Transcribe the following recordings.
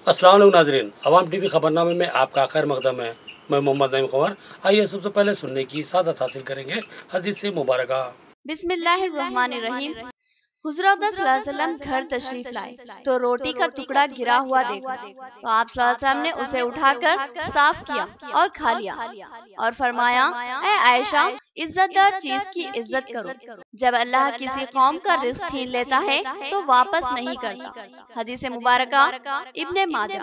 अस्सलाम वालेकुम नाज़रीन, अवाम टीवी खबरनामे में आपका खैर मकदम है। मैं मोहम्मद नईम खबर। आइए सबसे पहले सुनने की सादत हासिल करेंगे हदीस से मुबारका। बिस्मिल्लाहिर्रहमानिर्रहीम। हुज़ूर सल्लल्लाहु अलैहि वसल्लम घर तशरीफ लाए तो रोटी का टुकड़ा गिरा हुआ देखा तो आप सल्लल्लाहु अलैहि वसल्लम ने उसे उठाकर साफ किया और खा लिया और फरमाया, ऐ आयशा, इज्जतदार चीज की इज्जत करो। जब अल्लाह किसी कौम का रिज़्क छीन लेता है तो वापस नहीं करता। हदीस मुबारका इब्ने माजा।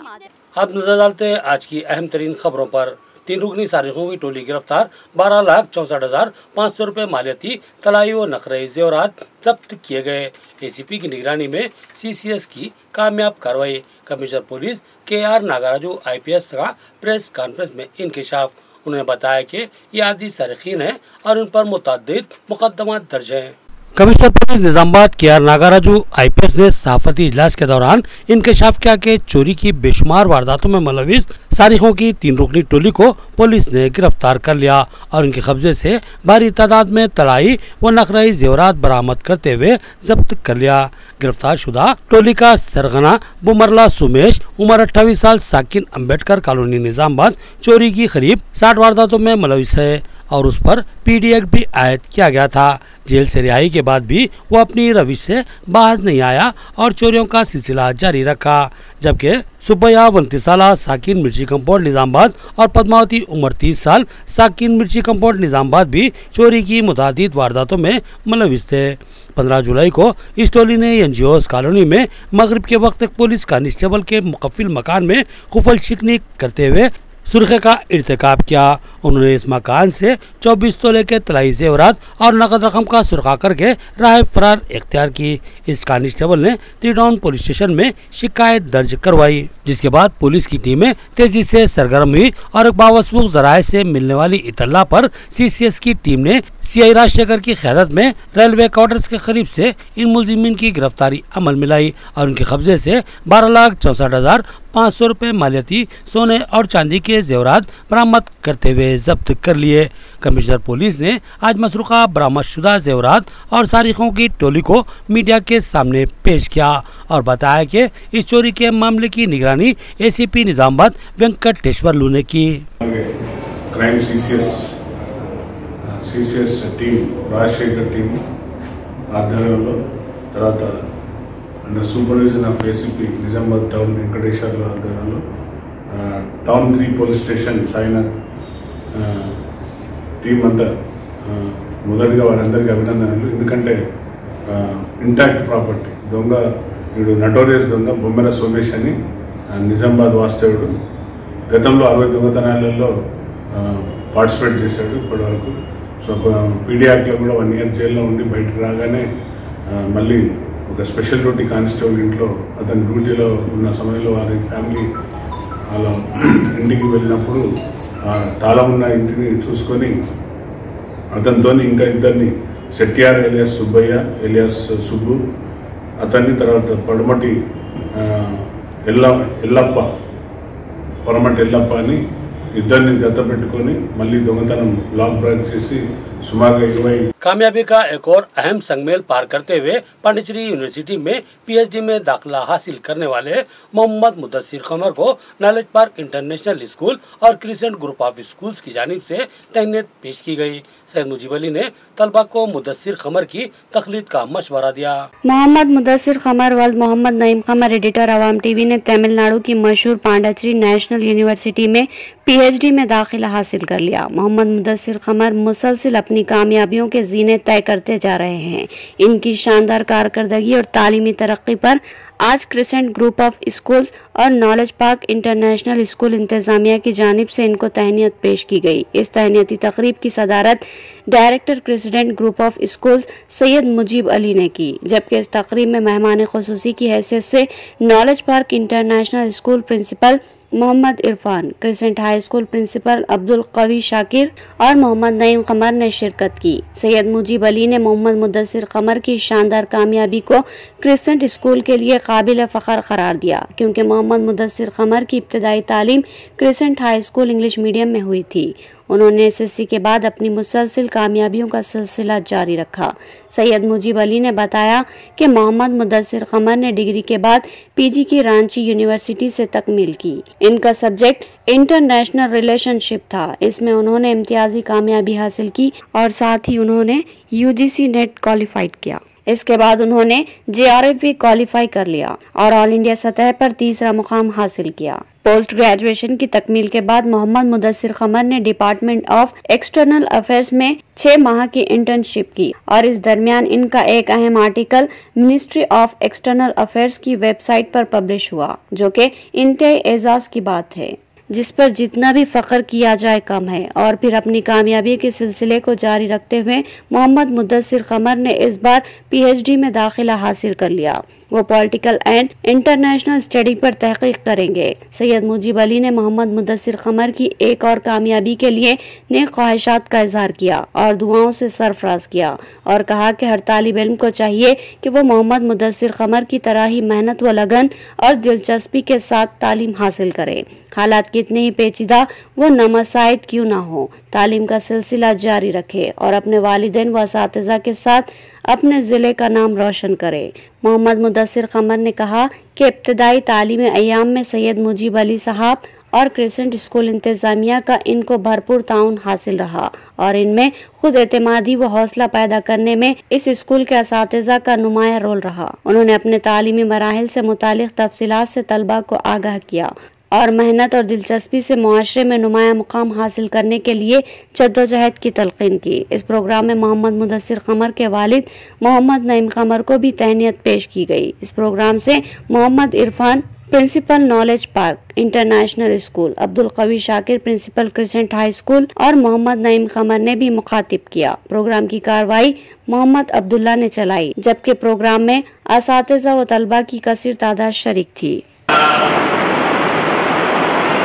अब नजर डालते हैं आज की अहम तरीन खबरों पर। 3 रुकनी सारिकों की टोली गिरफ्तार, 12,64,500 रुपए मालियती तलाई व नखरई जेवरात जब्त किए गए। ACP की निगरानी में CCS की कामयाब कार्रवाई। Commissioner police KR Nagaraju IPS का प्रेस कॉन्फ्रेंस में इंकशाफ। उन्होंने बताया कि ये आदि सारिकीन है और उन पर मुतअद्दिद मुकदमा दर्ज हैं। Commissioner police Nizamabad KR Nagaraju IPS ने सहाफती इजलास के दौरान इंकशाफ किया कि चोरी की बेशुमार वारदातों में मुलविस सारिकों की 3 रुकनी टोली को पुलिस ने गिरफ्तार कर लिया और उनके कब्जे से भारी तादाद में तलाई व नखराई जेवरात बरामद करते हुए जब्त कर लिया। गिरफ्तार शुदा टोली का सरगना बुमरला सुमेश, उम्र 28 साल, साकिन अम्बेडकर कॉलोनी निजामाबाद, चोरी की करीब 60 वारदातों में मुलविस है और उस पर PD एक्ट भी आयद किया गया था। जेल से रिहाई के बाद भी वो अपनी रविश से बाज नहीं आया और चोरियों का सिलसिला जारी रखा। जबकि सुबैया 29 साल, साकिन मिर्ची कंपाउंड निजामाबाद और पद्मावती उम्र 30 साल, साकिन मिर्ची कंपाउंड निजामाबाद भी चोरी की मुतादिद वारदातों में मुलविस थे। 15 जुलाई को इस टोली ने NGOs कॉलोनी में मगरिब के वक्त पुलिस कांस्टेबल के मुकफ्फिल मकान में खुफल शिकनी करते हुए सुरखे का इर्तिकाब किया। उन्होंने इस मकान से 24 तोले के तलाई जेवरात और नकद रकम का सुरखा करके राह फरार इख्तियार की। इस कांस्टेबल ने त्रिटाउन पुलिस स्टेशन में शिकायत दर्ज करवाई, जिसके बाद पुलिस की टीमें तेजी से सरगर्म हुई और बावसूख जराये से मिलने वाली इतला पर CCS की टीम ने CI राजशेखर की क़यादत में रेलवे क्वार्टर्स के करीब से इन मुलजिमीन की गिरफ्तारी अमल में लाई और उनके कब्जे से 12,64,500 रुपए मालियती सोने और चांदी के जेवरात बरामद करते हुए जब्त कर लिए। कमिश्नर पुलिस ने आज मसरूका बरामद शुदा जेवरात और सारिकों की टोली को मीडिया के सामने पेश किया और बताया कि इस चोरी के मामले की निगरानी ACP निजामाबाद वेंकटेश्वर लू ने की। Crime CCS team Rajasekhar team ఆధ్వర్యంలో తర్వాత under supervision of ACP Nizamabad town వెంకటేశ్వర్ల ఆధ్వర్యంలో town 3 police station Sainath team అంతా మొదటిగా వారందరికీ అభినందనలు. ఎందుకంటే ఇంటాక్ట్ ప్రాపర్టీ దొంగ, వీడు నటోరియస్ దొంగ బొమ్మెర సోమేష్ అని నిజామాబాద్ వాస్తవుడు. గతంలో 60 దొంగతనాలలో పార్టిసిపేట్ చేశాడు ఇప్పటి వరకు. సో PD యాక్ట్లో కూడా 1 ఇయర్ జైల్లో ఉండి బయటకు రాగానే మళ్ళీ ఒక స్పెషల్ డ్యూటీ కానిస్టేబుల్ ఇంట్లో అతని డ్యూటీలో ఉన్న సమయంలో వారి ఫ్యామిలీ వాళ్ళ ఇంటికి వెళ్ళినప్పుడు తాళం ఉన్న ఇంటిని చూసుకొని అతనితో ఇంకా ఇద్దరిని సెట్టియార్ ఎలియాస్ సుబ్బయ్య ఎలియాస్ సుబ్బు, అతన్ని తర్వాత పడమటి ఎల్లప్ప పొరమటి ఎల్లప్ప అని ఇద్దరిని జత పెట్టుకొని మళ్ళీ దొంగతనం లాక్ బ్రేక్ చేసి సుమారుగా 20। कामयाबी का एक और अहम संगमेल पार करते हुए पांडिचेरी यूनिवर्सिटी में PhD में दाखिला हासिल करने वाले मोहम्मद मुदस्सिर कमर को नॉलेज पार्क इंटरनेशनल स्कूल और क्रिसेंट ग्रुप ऑफ स्कूल्स की जानिब से तहनीत पेश की गई। सैयद मुजीब अली ने तलबा को मुदस्सिर कमर की तखलीद का मशवरा दिया। मोहम्मद मुदस्सिर कमर वल्द मोहम्मद नईम कमर, एडिटर अवाम टीवी, ने तमिलनाडु की मशहूर पांडिचेरी नेशनल यूनिवर्सिटी में PhD में दाखिला हासिल कर लिया। मोहम्मद मुदस्सिर कमर मुसलसिल अपनी कामयाबियों के जीने तय करते जा रहे हैं। इनकी शानदार कारकर्दगी और तालीमी तरक्की पर आज क्रिसेंट ग्रुप ऑफ स्कूल्स और नॉलेज पार्क इंटरनेशनल स्कूल इंतजामिया की जानिब से इनको तहनीत पेश की गई। इस तहनीती तकरीब की सदारत director Crescent Group of Schools Syed Mujeeb Ali ने की, जबकि इस तकरीब में मेहमान खुसूसी की हैसियत से Knowledge park international School principal Mohammad Irfan, Crescent high School principal Abdul कवी शाकिर और मोहम्मद नईम कमर ने शिरकत की। सैयद मुजीब अली ने मोहम्मद मुदस्सिर कमर की शानदार कामयाबी को क्रिसेंट स्कूल के लिए काबिल फ़ख्र करार दिया, क्योंकि मोहम्मद मुदस्सिर कमर की इब्तदाई तालीम crescent high school English medium में हुई थी। उन्होंने एसएससी के बाद अपनी मुसलसिल कामयाबियों का सिलसिला जारी रखा। सैयद मुजीब अली ने बताया कि मोहम्मद मुदस्सिर कमर ने डिग्री के बाद पीजी की रांची यूनिवर्सिटी से तकमील की। इनका सब्जेक्ट इंटरनेशनल रिलेशनशिप था। इसमें उन्होंने इम्तियाजी कामयाबी हासिल की और साथ ही उन्होंने यूजीसी नेट क्वालिफाइड किया। इसके बाद उन्होंने JRF भी क्वालिफाई कर लिया और ऑल इंडिया सतह पर तीसरा मुकाम हासिल किया। पोस्ट ग्रेजुएशन की तकमील के बाद मोहम्मद मुदस्सिर कमर ने डिपार्टमेंट ऑफ एक्सटर्नल अफेयर्स में 6 माह की इंटर्नशिप की और इस दरमियान इनका एक अहम article ministry of external affairs की वेबसाइट पर पब्लिश हुआ, जो कि इंतहाई एजाज की बात है, जिस पर जितना भी फख्र किया जाए कम है। और फिर अपनी कामयाबी के सिलसिले को जारी रखते हुए मोहम्मद मुदस्सिर कमर ने इस बार PhD में दाखिला हासिल कर लिया। वो पॉलिटिकल एंड इंटरनेशनल स्टडी पर तहकीक करेंगे। सैयद मुजीब अली ने मोहम्मद मुदस्सिर कमर की एक और कामयाबी के लिए नेक ख्वाहिशात का इजहार किया और दुआओं से सरफराज किया और कहा कि हर तालिब इल्म को चाहिए कि वो मोहम्मद मुदस्सिर कमर की तरह ही मेहनत व लगन और दिलचस्पी के साथ तालीम हासिल करे। हालात कितने ही पेचीदा वो नमसाइद क्यों ना हो, तालीम का सिलसिला जारी रखे और अपने वालिदैन व असातिज़ा के साथ अपने ज़िले का नाम रोशन करे। मोहम्मद मुदस्सिर कमर ने कहा कि इब्तदाई तालीमी अयाम में सैयद मुजीब अली साहब और क्रिसेंट स्कूल इंतजामिया का इनको भरपूर ताउन हासिल रहा और इनमें खुद एतमादी व हौसला पैदा करने में इस स्कूल के असातिज़ा का नुमाया रोल रहा। उन्होंने अपने तालीमी मराहिल से मुतालिक तफसीलात से तलबा को आगाह किया और मेहनत और दिलचस्पी से मुआशरे में नुमाया मुकाम हासिल करने के लिए जद्दोजहद की तलकीन की। इस प्रोग्राम में मोहम्मद मुदस्सिर कमर के वालिद मोहम्मद नईम कमर को भी तहनीत पेश की गई। इस प्रोग्राम से Mohammad Irfan principal knowledge park international school, Abdul कवी Shakir principal crescent high school और मोहम्मद नईम कमर ने भी मुखातिब किया। प्रोग्राम की कार्रवाई मोहम्मद अब्दुल्ला ने चलाई, जबकि प्रोग्राम में असातिज़ा व तलबा की कसीर तादाद शरीक थी।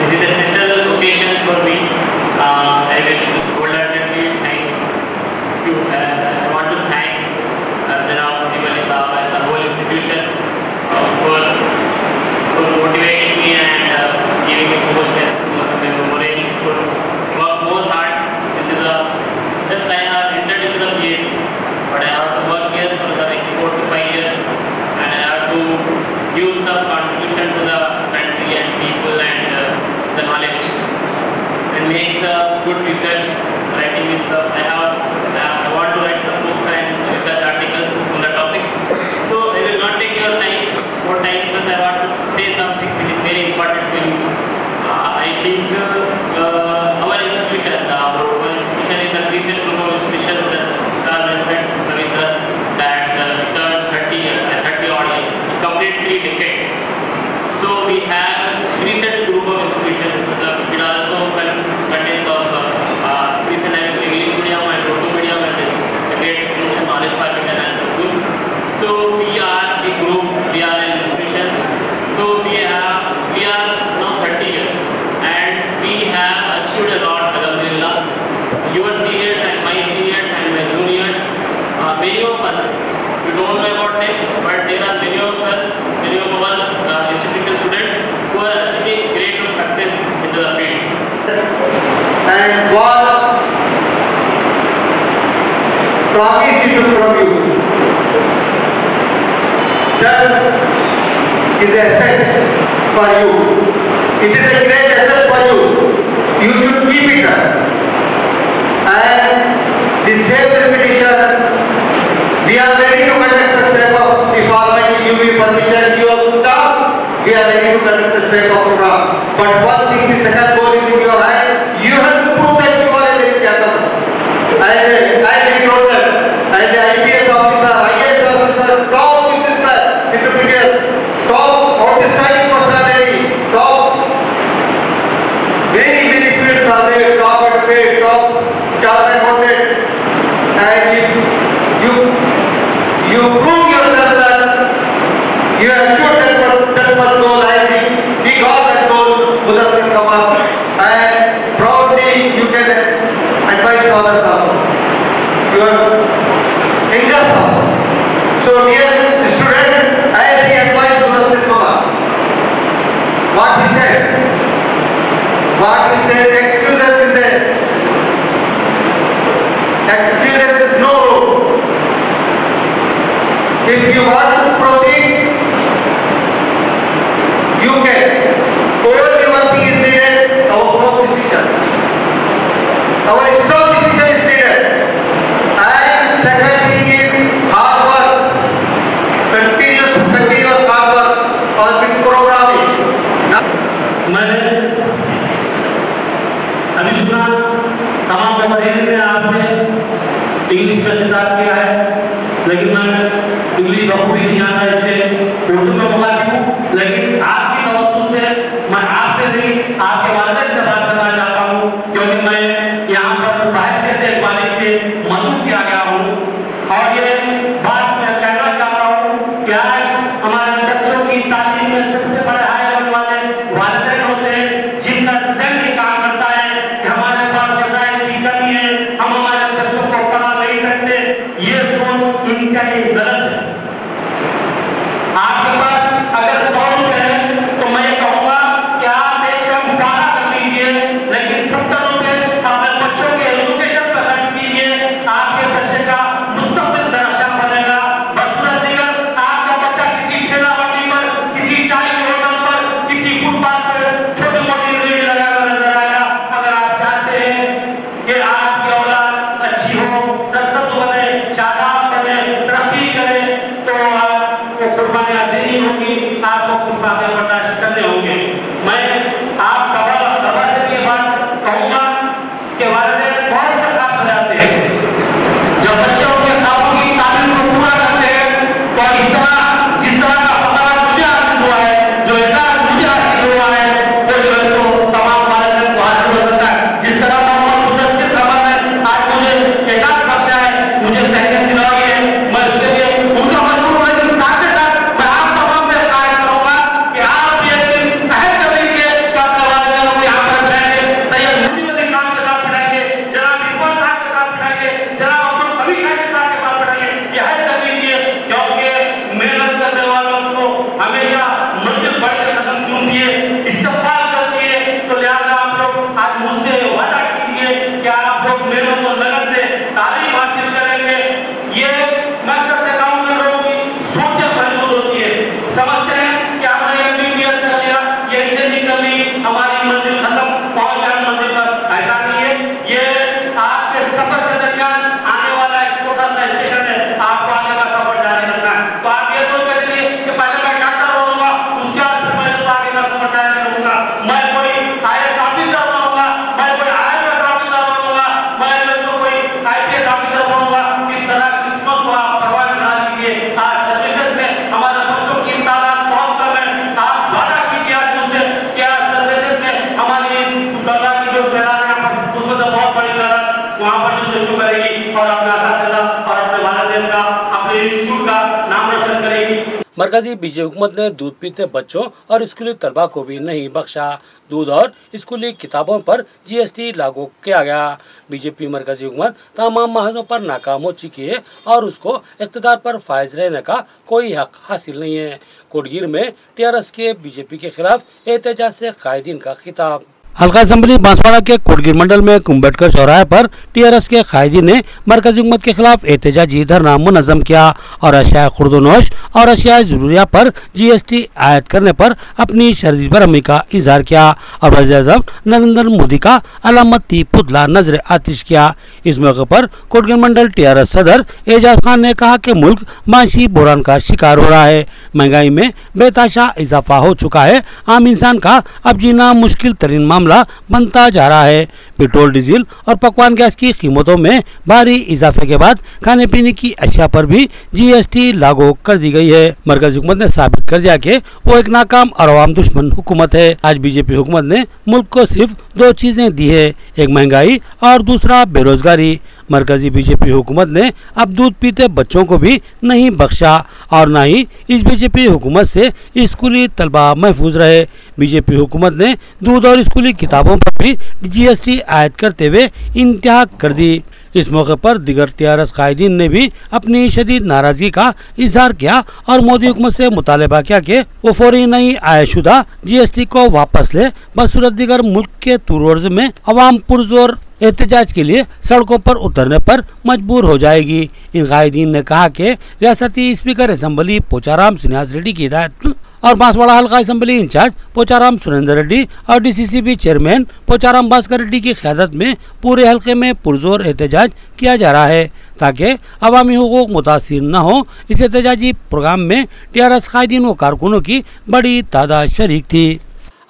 This is a special occasion for me. I will wholeheartedly thank you. I want to thank Janab Mujeeb Ali Sahab and the whole institution for motivating me and giving me so much morale to work more hard into the just like I have entered into the PhD, but I have to work here for the next 4 to 5 years and I have to give some contribution to the country and people and the knowledge and makes good research writing and stuff. I want to write some books and research articles on the topic. So I will not take your more time because I want to say something which is very important to you. I think our institution is a Christian group of institutions that mentioned that turned 30 odd years, complete 3 decades. So we have recent group of institutions. It also contains of recent English medium and Urdu medium and this great institution Knowledge Park International School. So we are a group, we are an institution. So we are now 30 years and we have achieved a lot, alhamdulillah. Your seniors and my seniors and my juniors, many of us, we don't know about them, but there are many of our institution students who are achieving great success into the field. And what promise he took from you, that is an asset for you. It is a great asset for you. You should keep it up. And the same repetition, we are ready to conduct such type of, if Almighty give me permission, you have to come, we are ready to conduct such type of program. But one thing, the second goal is in your hand, you have to prove that you are a very capable. As we told them, as the IPS officer, IAS officer, top businessman, entrepreneur, top outstanding personality, top many fields are there, top advocate, top chartered accountant, and you prove yourself that you have achieved that much goal. I think he got that goal, Mudassir Khamar, and proudly you can advise others also, your elders also. So dear student, as he advised Mudassir you can. Only one thing is needed, our firm decision. Our strong decision is needed. And second thing is hard work. Continuous hard work on big programming. मैंने अभी सुना तमाम paper ने आपसे English का इंतजार किया है, लेकिन मैं इंग्लिश बखूबी नहीं आता, इससे उर्दू में मंगाती हूँ। लेकिन आपकी तवज्जो से मैं आपसे नहीं आपके वालिदैन से बात करना चाहता हूँ, क्योंकि मैं यहाँ पर बहैसियत एक वालिद के मजूर किया गया हूँ। और ये बात मैं कहना चाहता हूँ कि आज हमारे बच्चों की तालीम में सबसे बड़े हाय वाले वालिदैन होते हैं, जिनका ज़हन ही काम करता है कि हमारे पास वसाइल की कमी है, हम हमारे बच्चों को पढ़ा नहीं सकते। ये सोच इंतहाई गलत है। आपके पास अगर 100 रुपए है तो मैं कहूँगा कि आप एक कम सारा कर लीजिए, लेकिन 70 रुपए अपने बच्चों के एजुकेशन पर खर्च कीजिए। आपके बच्चे का मुस्तकबिल दरअसल बनेगा। बसूरत दिगर आपका बच्चा किसी ठेला मंडी पर, किसी चाय के होटल पर, किसी फुटपाथ पर छोटी मोटी रेहड़ी लगाकर नजर आएगा। अगर आप चाहते हैं कि आपकी औलाद अच्छी हो, सरसब्ज बने, शादाब बने, तरक्की करे, तो आपको कुर्बानियां देनी होगी, आपको कुछ फायदे बर्दाश्त करने होंगे। मैं आप दबा से ये बात कहूँगा कि वालिदैन बहुत से काम कर जाते हैं, जब बच्चे उनके ख्वाबों की तालीम को पूरा करते हैं, तो जिस तरह का फतवा मुझे हासिल हुआ है, जो एजाज मुझे हासिल हुआ है, वो जो है तो तमाम वालिदैन को हासिल हो सकता है। जिस तरह मोहम्मद मुदस्सिर खबर ने आज मुझे एजाज बख्शा है, मुझे तहरीर दिलाई है, मैं उसके लिए उनका मजबूर हूँ। लेकिन साथ ही साथ मैं आप तमाम से कहा करूँगा कि आप ये दिन अहद करेंगे कि अपने वालिदैन को यहाँ पर बैठे सैयद मुजीब अली खान के साथ बिठाएंगे, जनाब इकबाल साहब के साथ बिठाएंगे, जनाब अब्दुल कबीर साहब के साथ बिठाएंगे। ये अहद कर लीजिए, क्योंकि मेहनत करने वालों को हमेशा मंजिल बढ़ के कदम चूमती है, इस्तेमाल करती है। तो लिहाजा आप लोग आज मुझसे वादा कीजिए कि आप लोग मेहनत और लगन से तालीम हासिल करेंगे। ये मैं अक्सर देखा हूं कि लोगों की सोचें महदूद होती है, समझते हैं कि हमने MBBS कर लिया, ये इंजीनियरिंग कर ली, हमारी मंजिल खत्म, पहुंच गए मंजिल पर। ऐसा नहीं है। ये आपके सफर के दरमियान आने वाला एक छोटा सा स्टेशन है, आपको आगे का सफर जारी रखना है। तो आप ये सोच के चलिए कि पहले मैं डॉक्टर बनूंगा, उसके बाद फिर मैं तो आगे का सफर जारी रखूंगा, मैं कोई IAS ऑफिसर बनूंगा, मैं कोई IAS ऑफिसर बनूंगा, मैं तो कोई IPS ऑफिसर बनूंगा। इस तरह की किस्मत को आप परवाह करा लीजिए। आज सर्विसेज में हमारे बच्चों की तादाद बहुत कम है। आप वादा कीजिए आज मुझसे कि आज सर्विसेज में हमारी तादाद की जो तादाद है उसमें से बहुत बड़ी तादाद वहाँ पर जो रजू करेगी और अपना असातिज़ा और अपने वालिदैन का, अपने इंस्टीट्यूट का नाम रोशन करेगी। मरकजी बीजेपी हुकूमत ने दूध पीते बच्चों और स्कूली तलबा को भी नहीं बख्शा। दूध और स्कूली किताबों पर GST लागू किया गया। बीजेपी मरकजी हुकूमत तमाम महाजों पर नाकाम हो चुकी है और उसको इक़्तिदार पर फायज रहने का कोई हक हासिल नहीं है। कोटगीर में TRS के बीजेपी के खिलाफ एहतजाज से कायदीन का खिताब। हल्का असम्बली बांसवाड़ा के कोटगीर मंडल में कुम्बेटकर चौराहे पर TRS के कायदीन ने मरकजी हुकूमत के खिलाफ एहतजाजी धरना मुनज़्ज़म किया और अशिया खुर्दनोश और अशिया ज़रूरिया पर GST आयद करने पर अपनी शदीद बरहमी का इजहार किया और वज़ीर-ए-आज़म नरेंद्र मोदी का अलामती पुतला नजर आतिश किया। इस मौके पर कोटगीर मंडल TRS सदर एजाज खान ने कहा कि मुल्क माशी बहरान का शिकार हो रहा है, महंगाई में बेताशा इजाफा हो चुका है, आम इंसान का अब जीना मुश्किल तरीन मामला बनता जा रहा है। पेट्रोल, डीजल और पकवान गैस की कीमतों में भारी इजाफे के बाद खाने पीने की अशिया पर भी GST लागू कर दी गई है। मरकजी हुकूमत ने साबित कर दिया कि वो एक नाकाम और अवाम दुश्मन हुकूमत है। आज बीजेपी हुकूमत ने मुल्क को सिर्फ दो चीजें दी है, एक महंगाई और दूसरा बेरोजगारी। मरकजी बीजेपी हुकूमत ने अब दूध पीते बच्चों को भी नहीं बख्शा और न ही इस बीजेपी हुकूमत से स्कूली तलबा महफूज रहे। बीजेपी हुकूमत ने दूध और स्कूली किताबों पर भी GST आयद करते हुए इंतहा कर दी। इस मौके पर दिगर TRS कायदीन ने भी अपनी शदीद नाराजगी का इजहार किया और मोदी हुकूमत से मुतालबा किया कि वो फौरी नई आयशुदा GST को वापस ले, बसूरत दिगर मुल्क के तुर्ज में अवाम पुरजोर एहतजाज के लिए सड़कों पर उतरने पर मजबूर हो जाएगी। इन कायदीन ने कहा कि रियासती स्पीकर असेंबली पोचाराम श्रीनिवास रेड्डी की हिदायत और बांसवाड़ा हल्का असेंबली इंचार्ज पोचाराम सुरेंद्र रेड्डी और डीसीसीबी चेयरमैन पोचाराम भास्कर रेड्डी की क़यादत में पूरे हल्के में पुरजोर एहतजाज किया जा रहा है ताकि अवामी हुकूक मुतासिर न हो। इस एहतजाजी प्रोग्राम में टीआरएस कायदीन व कारकुनों की बड़ी तादाद शरीक थी।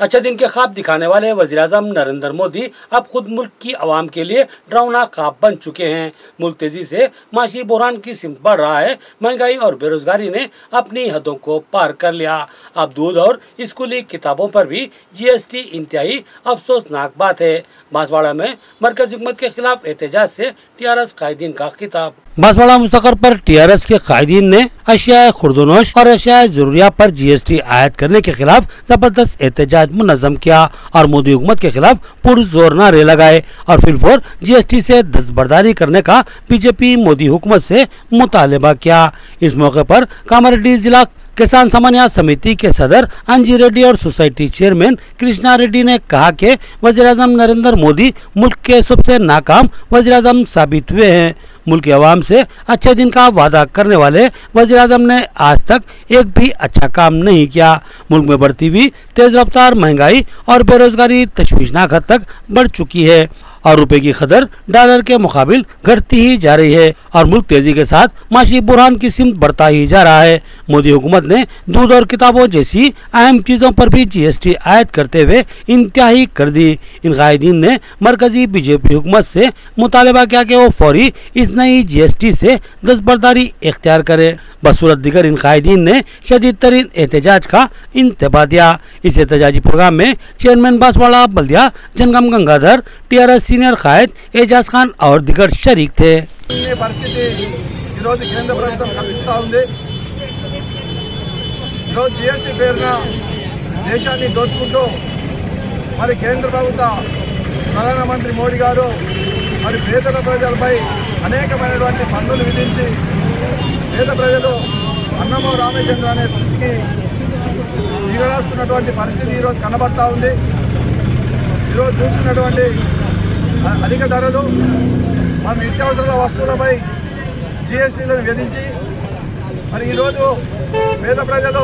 अच्छे दिन के ख्वाब दिखाने वाले वज़ीर-ए-आज़म नरेंद्र मोदी अब खुद मुल्क की आवाम के लिए डरावना ख्वाब बन चुके हैं। मुल्क तेजी से माशी बहरान की सिमत बढ़ रहा है। महंगाई और बेरोजगारी ने अपनी हदों को पार कर लिया। अब दूध और स्कूली किताबों पर भी जीएसटी इंतहाई अफसोसनाक बात है। बांसवाड़ा में मरकज़ी हुकूमत के खिलाफ एहतजाज से टीआरएस कायदीन का खिताब। बांसवाड़ा मुस्तकर पर टीआरएस के कायदीन ने अशिया खुर्दनोश और अशिया जरूरिया पर जीएसटी आयद करने के खिलाफ जबरदस्त एहतजाज मुनज़्ज़म किया और मोदी हुकूमत के खिलाफ पुरजोर नारे लगाए और फिलफोर जीएसटी से दस्तबरदारी करने का बीजेपी मोदी हुकूमत से मुतालबा किया। इस मौके पर कामारेड्डी जिला किसान समन्वय समिति के सदर अंजी रेड्डी और सोसाइटी चेयरमैन कृष्णा रेड्डी ने कहा कि वज़ीर-ए-आज़म नरेंद्र मोदी मुल्क के सबसे नाकाम वज़ीर-ए-आज़म साबित हुए हैं। मुल्क की आवाम से अच्छे दिन का वादा करने वाले वज़ीर-ए-आज़म ने आज तक एक भी अच्छा काम नहीं किया। मुल्क में बढ़ती हुई तेज रफ्तार महंगाई और बेरोजगारी तशवीशनाक हद तक बढ़ चुकी है और रुपए की कदर डॉलर के मुकाबिल घटती ही जा रही है और मुल्क तेजी के साथ माशी बुरहान की सिमत बढ़ता ही जा रहा है। मोदी हुकूमत ने दूध और किताबों जैसी अहम चीज़ों पर भी जीएसटी आयद करते हुए इंतहाई कर दी। इन कायदीन ने मरकजी बीजेपी हुकूमत से मुतालबा किया कि वो फौरी इस नई जीएसटी से दस्तबरदारी इख्तियार करे। बसूरत दिगर इन कायदीन ने शदीद तरीन एहतजाज का इंतबा दिया। इस एहतजाजी प्रोग्राम में चेयरमैन बांसवाड़ा बल्दिया जनगम गंगाधर, टीआरएस सीनियर कायद एजाज खान और दिगर शरीक थे। కేంద్ర ప్రభుత్వం కల్పిస్తూ ఉంది। ఈరోజు జీఎస్టీ పేరున దేశాన్ని దోచుకుంటూ మరి కేంద్ర ప్రభుత్వ ప్రధానమంత్రి మోడీ గారు మరి పేద ప్రజలపై అనేకమైనటువంటి పన్నులు విధించి పేద ప్రజలు అన్నమో రామచంద్ర అనే స్థితికి దిగరాస్తున్నటువంటి పరిస్థితి ఈరోజు కనబడతా ఉంది। ఈరోజు చూస్తున్నటువంటి అధిక ధరలు మన నిత్యావసర వస్తువులపై జీఎస్టీలను విధించి మరి ఈరోజు పేద ప్రజలు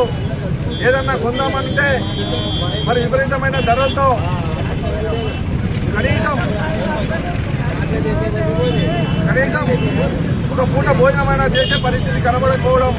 ఏదన్నా కొందామంటే మరి విపరీతమైన ధరలతో కనీసం ఒక పూట భోజనమైన చేసే పరిస్థితి కనబడకపోవడం।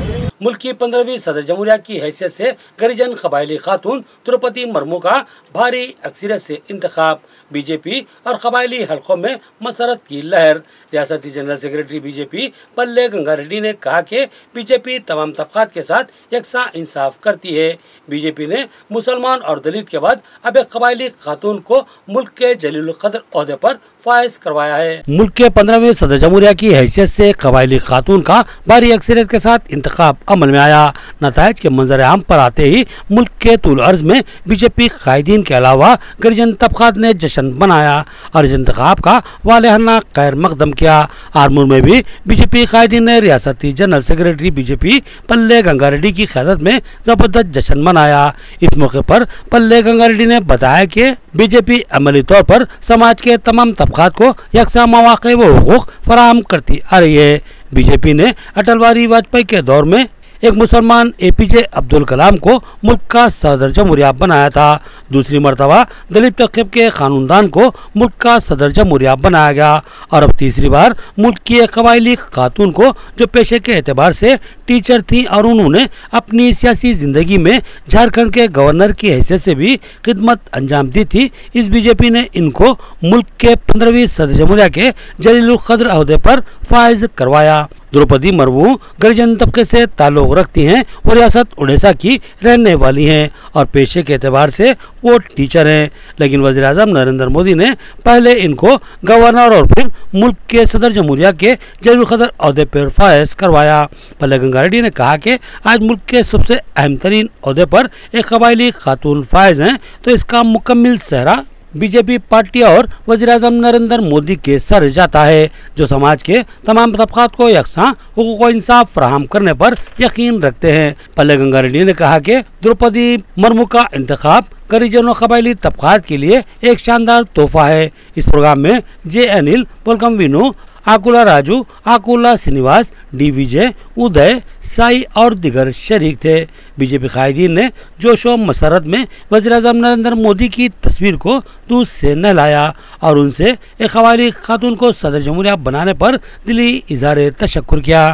मुल्क की 15वीं सदर जमहूरिया की हैसियत से गरिजन कबायली खातून द्रौपदी मुर्मू का भारी अक्सरियत से इंतखाब। बीजेपी और कबायली हलकों में मसरत की लहर। रियासती जनरल सेक्रेटरी बीजेपी पल्ले गंगा रेड्डी ने कहा कि बीजेपी तमाम तबकात के साथ यकसा इंसाफ करती है। बीजेपी ने मुसलमान और दलित के बाद अब एक कबायली खातून को मुल्क के जलील कदर ओहदे पर फायज करवाया है। मुल्क के 15वीं सदर जमहूरिया की हैसियत से कबायली खातून का भारी अक्सरियत के साथ इंतखाब अमल में आया। नतायज के मंजर आम पर आते ही मुल्क के तूल अर्ज में बीजेपी कायदीन के अलावा गरिजन तबकात ने जश्न बनाया और इस इंतखाब का वालेहाना खैर मकदम किया। आरमूर में भी बीजेपी कायदीन ने रियासती जनरल सेक्रेटरी बीजेपी पल्ले गंगा रेड्डी की क़यादत में जबरदस्त जश्न मनाया। इस मौके पर पल्ले गंगा रेड्डी ने बताया कि बीजेपी अमली तौर पर समाज के तमाम तबकात को यकसा मौक़े व हुकूक फराहम करती आ रही है। बीजेपी ने अटल बिहारी वाजपेयी के दौर में एक मुसलमान एपीजे अब्दुल कलाम को मुल्क का सदर जमहूरिया बनाया था। दूसरी मरतबा दलित तबके के कानूनदान को मुल्क का सदर जमहूरिया बनाया गया और अब तीसरी बार मुल्क की एक कबायली खातून को जो पेशे के एतबार से टीचर थी और उन्होंने अपनी सियासी जिंदगी में झारखंड के गवर्नर की हैसियत से भी खिदमत अंजाम दी थी, इस बीजेपी ने इनको मुल्क के 15वीं सदर जमहूरिया के जलील कद्र ओहदे पर फायज करवाया। द्रौपदी मुर्मू गरिजन तबके से ताल्लुक रखती हैं और रियासत उड़ीसा की रहने वाली हैं और पेशे के एतबार से वो टीचर हैं, लेकिन वज़ीर-ए-आज़म नरेंद्र मोदी ने पहले इनको गवर्नर और फिर मुल्क के सदर जमहूरिया के जलील कद्र ओहदे पर फायज करवाया। पल्ले गंगा रेड्डी ने कहा कि आज मुल्क के सबसे अहम तरीन ओहदे पर एक कबायली खातून फायज हैं तो इसका मुकम्मल सेहरा बीजेपी पार्टी और वज़ीर-ए-आज़म नरेंद्र मोदी के सर जाता है, जो समाज के तमाम तबकात को यकसां हुकूक व इंसाफ फराहम करने पर यकीन रखते हैं। पल्ले गंगा रेड्डी ने कहा कि द्रौपदी मुर्मू का इंतखाब गरिजन और कबायली तबकात के लिए एक शानदार तोहफा है। इस प्रोग्राम में जे अनिल, बोलकम विनू, आकुला राजू, आकुला श्रीनिवास, डी विजय, उदय, साई और दिगर शरीक थे। बीजेपी कायदीन ने जोश व मसरत में वज़ीर-ए-आज़म नरेंद्र मोदी की तस्वीर को दूध से नहलाया और उनसे एक कबायली खातून को सदर जमहूरिया बनाने पर दिली इज़हार तशक्कुर किया।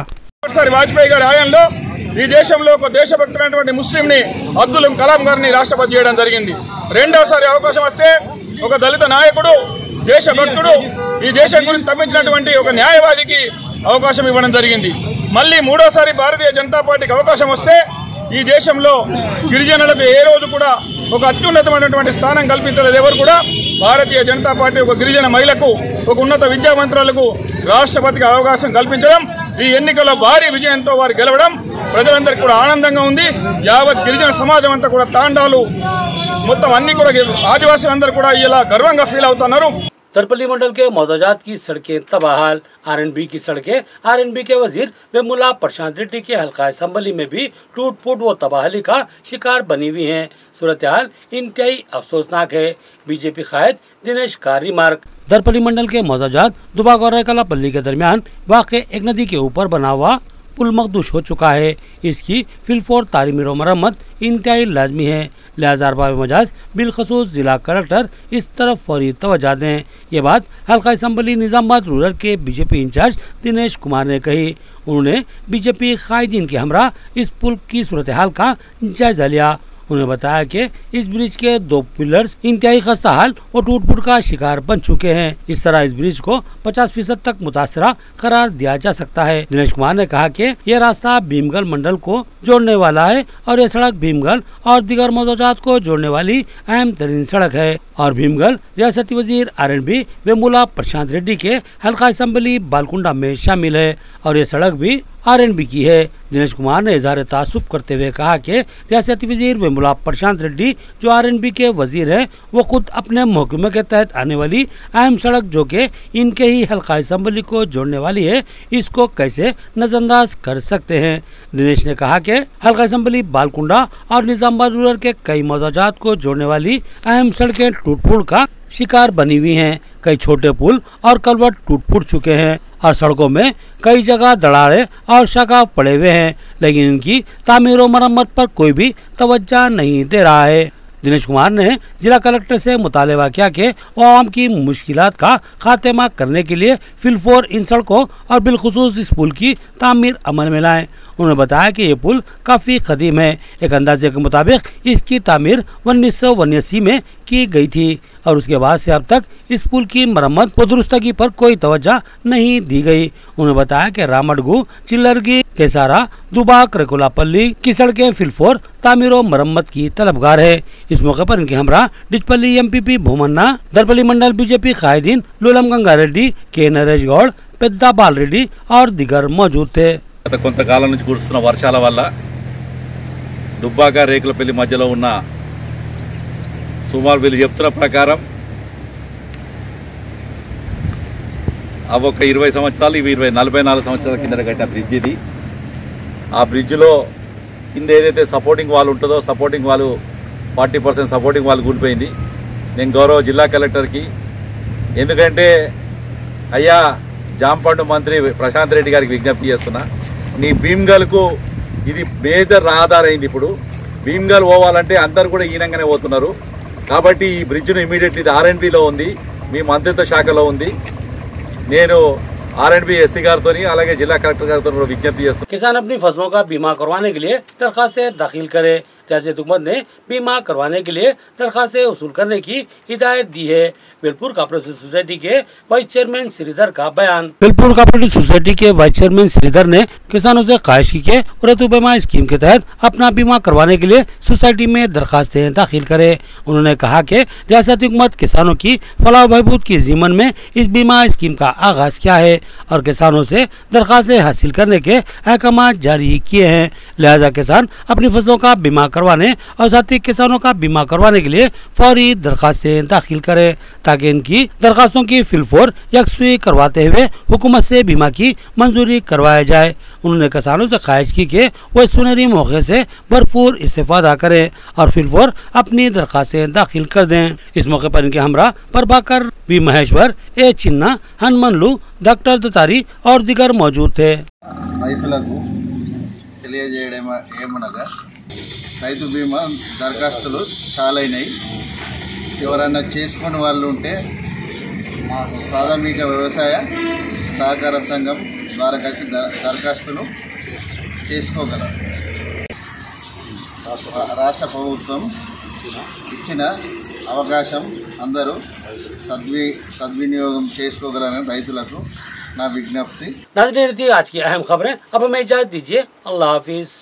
వాజ్పేయి గారి హయాంలో ఈ దేశంలో ఒక దేశభక్తులైనటువంటి ముస్లింని అబ్దుల్ కలాం గారిని రాష్ట్రపతి చేయడం జరిగింది. రెండోసారి అవకాశం వస్తే ఒక దళిత నాయకుడు, దేశభక్తుడు, ఈ దేశం గురించి తప్పించినటువంటి ఒక న్యాయవాదికి అవకాశం ఇవ్వడం జరిగింది. మళ్ళీ మూడోసారి భారతీయ జనతా పార్టీకి అవకాశం వస్తే ఈ దేశంలో గిరిజనులకు ఏ రోజు కూడా ఒక అత్యున్నతమైనటువంటి స్థానం కల్పించలేదు ఎవరు కూడా. భారతీయ జనతా పార్టీ ఒక గిరిజన మహిళకు, ఒక ఉన్నత విద్యావంతులకు రాష్ట్రపతికి అవకాశం కల్పించడం, ఈ ఎన్నికల్లో భారీ విజయంతో వారు గెలవడం ప్రజలందరికీ కూడా ఆనందంగా ఉంది. యావత్ గిరిజన సమాజం అంతా కూడా తాండాలు మొత్తం అన్ని కూడా ఆదివాసులందరూ కూడా ఇలా గర్వంగా ఫీల్ అవుతున్నారు. दरपल्ली मंडल के मौजाजात की सड़कें तबाहाल, आरएनबी की सड़कें आरएनबी के वजीर वेमुला प्रशांत रेड्डी के हल्का असम्बली में भी टूट फूट व तबाहली का शिकार बनी हुई है। सूरत हाल इंतहाई अफसोसनाक है। बीजेपी कायद दिनेश का रिमार्क। दरपल्ली मंडल के मौजाजात दुबाग और रेकलापल्ली के दरमियान वाक़ एक नदी के ऊपर बना हुआ पुल मखदूश हो चुका है। इसकी फिलफोर तारीमीर और मरम्मत इंतहाई लाजमी है। लिहाजा अरबाब मजाज बिलखसूस जिला कलेक्टर इस तरफ फौरी तवज्जो दें। ये बात हल्का असम्बली निजामाबाद रूरल के बीजेपी इंचार्ज दिनेश कुमार ने कही। उन्होंने बीजेपी कायदीन के हमरा इस पुल की सूरत हाल का जायजा लिया। उन्होंने बताया कि इस ब्रिज के 2 पिलर्स इंतहाई खस्ता हाल और टूट फूट का शिकार बन चुके हैं। इस तरह इस ब्रिज को 50% तक मुतासरा करार दिया जा सकता है। दिनेश कुमार ने कहा कि यह रास्ता भीमगल मंडल को जोड़ने वाला है और यह सड़क भीमगल और दिगर मौजूदात को जोड़ने वाली अहम तरीन सड़क है और भीमगल रियासती वजीर आरएनबी वेमुला प्रशांत रेड्डी के हल्का असम्बली बालकुंडा में शामिल है और यह सड़क भी आरएनबी की है। दिनेश कुमार ने इज़हार तासुफ करते हुए कहा कि रियासती वजीर वेमुला प्रशांत रेड्डी जो आरएनबी के वजीर हैं, वो खुद अपने महकमे के तहत आने वाली अहम सड़क जो कि इनके ही हल्का असम्बली को जोड़ने वाली है, इसको कैसे नजरअंदाज कर सकते हैं। दिनेश ने कहा कि हल्का असम्बली बालकुंडा और निजामाबाद रूरल के कई मौजूदात को जोड़ने वाली अहम सड़कें टूट फूट का शिकार बनी हुई हैं। कई छोटे पुल और कलवर्ट टूट फूट चुके हैं और सड़कों में कई जगह दरारें और शाखा पड़े हुए हैं, लेकिन इनकी तामीर और मरम्मत पर कोई भी तवज्जो नहीं दे रहा है। दिनेश कुमार ने जिला कलेक्टर से मुतालबा किया कि वो आवाम की मुश्किलात का खात्मा करने के लिए फिलफोर इन सड़कों और बिलखुसूस इस पुल की तामीर अमल में लाएं। उन्होंने बताया कि ये पुल काफ़ी कदीम है। एक अंदाजे के मुताबिक इसकी तामीर 1989 में की गई थी और उसके बाद से अब तक इस पुल की मरम्मत व दुरुस्तगी पर कोई तवज्जो नहीं दी गई। उन्होंने बताया कि रामडगू, चिल्लरगी, केसारा, दुबाक, रेकुलापल्ली की सड़कें फिलफोर तामीर व मरम्मत की तलबगार है। इस मौके पर इनके हमरा डिचपल्ली एमपीपी भूमन्ना, दरपल्ली मंडल बीजेपी कायदीन लूलम गंगा रेड्डी, के नरेश गौड़, पेद्दा बाल रेड्डी और दिगर मौजूद थे। గత కొంతకాలం నుంచి కురుస్తున్న వర్షాల వల్ల దుబ్బాక రేకులపల్లి మధ్యలో ఉన్న సుమారు వీళ్ళు చెప్తున్న ప్రకారం అవి ఒక 20 సంవత్సరాలు, ఇవి 44 సంవత్సరాల కింద కట్టిన బ్రిడ్జ్ ఇది. ఆ బ్రిడ్జ్లో కింద ఏదైతే సపోర్టింగ్ వాల్ ఉంటుందో సపోర్టింగ్ వాల్ 40% సపోర్టింగ్ వాల్ కూలిపోయింది. నేను గౌరవ జిల్లా కలెక్టర్కి, ఎందుకంటే అయ్యా జాంపండు మంత్రి ప్రశాంత్ రెడ్డి గారికి విజ్ఞప్తి చేస్తున్నా, నీ భీమ్గల్కు ఇది మేజర్ రహదారి అయింది. ఇప్పుడు భీమ్గల్ పోవాలంటే అందరు కూడా ఈనంగానే పోతున్నారు. కాబట్టి ఈ బ్రిడ్జ్ను ఇమీడియట్లీ ఇది ఆర్ఎండ్బీలో ఉంది, మీ మంత్రిత్వ శాఖలో ఉంది. నేను आरएनबी एससी गारतोनी అలాగే जिला कलेक्टर गारतोनी विज्ञप्ति చేస్తున్నాను। किसान अपनी फसलों का बीमा करवाने के लिए दरखास्तें दाखिल करे। रियासत हुकूमत ने बीमा करवाने के लिए दरखास्तें वसूल करने की हिदायत दी है। बिलपुर कोऑपरेटिव सोसाइटी के वाइस चेयरमैन श्रीधर का बयान। बिलपुर कोऑपरेटिव सोसाइटी के वाइस चेयरमैन श्रीधर ने किसानों से ख्वाहिश की कि उर्दू बीमा स्कीम के तहत अपना बीमा करवाने के लिए सोसाइटी में दरखास्तें दाखिल करे। उन्होंने कहा कि रियासती हुकूमत किसानों की फलाह बहबूद की ज़िम्मन में इस बीमा स्कीम का आगाज किया है और किसानों से दरखास्तें हासिल करने के अहकाम जारी किए हैं। लिहाजा किसान अपनी फसलों का बीमा करवाने और साथ ही किसानों का बीमा करवाने के लिए फौरी दरखास्तें दाखिल करें ताकि इनकी दरखास्तों की फिलफोर यकसुई करवाते हुए हुकूमत से बीमा की मंजूरी करवाया जाए। उन्होंने किसानों से ख्वाहिश की कि वो इस सुनहरी मौके से भरपूर इस्तेफादा करें और फिलफोर अपनी दरखास्तें दाखिल कर दें। इस मौके पर इनके हमरा प्रभाकर बी महेश्वर ए चिन्ना हनुमनलू डॉक्टर दतारी और दिगर मौजूद थे। ఏమనగా రైతు బీమా దరఖాస్తులు చాలైనాయి। ఎవరైనా చేసుకునే వాళ్ళు ఉంటే ప్రాథమిక వ్యవసాయ సహకార సంఘం ద్వారా కలిసి దరఖాస్తులు చేసుకోగలరు। రాష్ట్ర ప్రభుత్వం ఇచ్చిన అవకాశం అందరూ సద్వినియోగం చేసుకోగలరని రైతులకు ना विज्ञप्ति। नाज़रीन थी आज की अहम खबरें, अब हमें इजाज़त दीजिए। अल्लाह हाफिज़।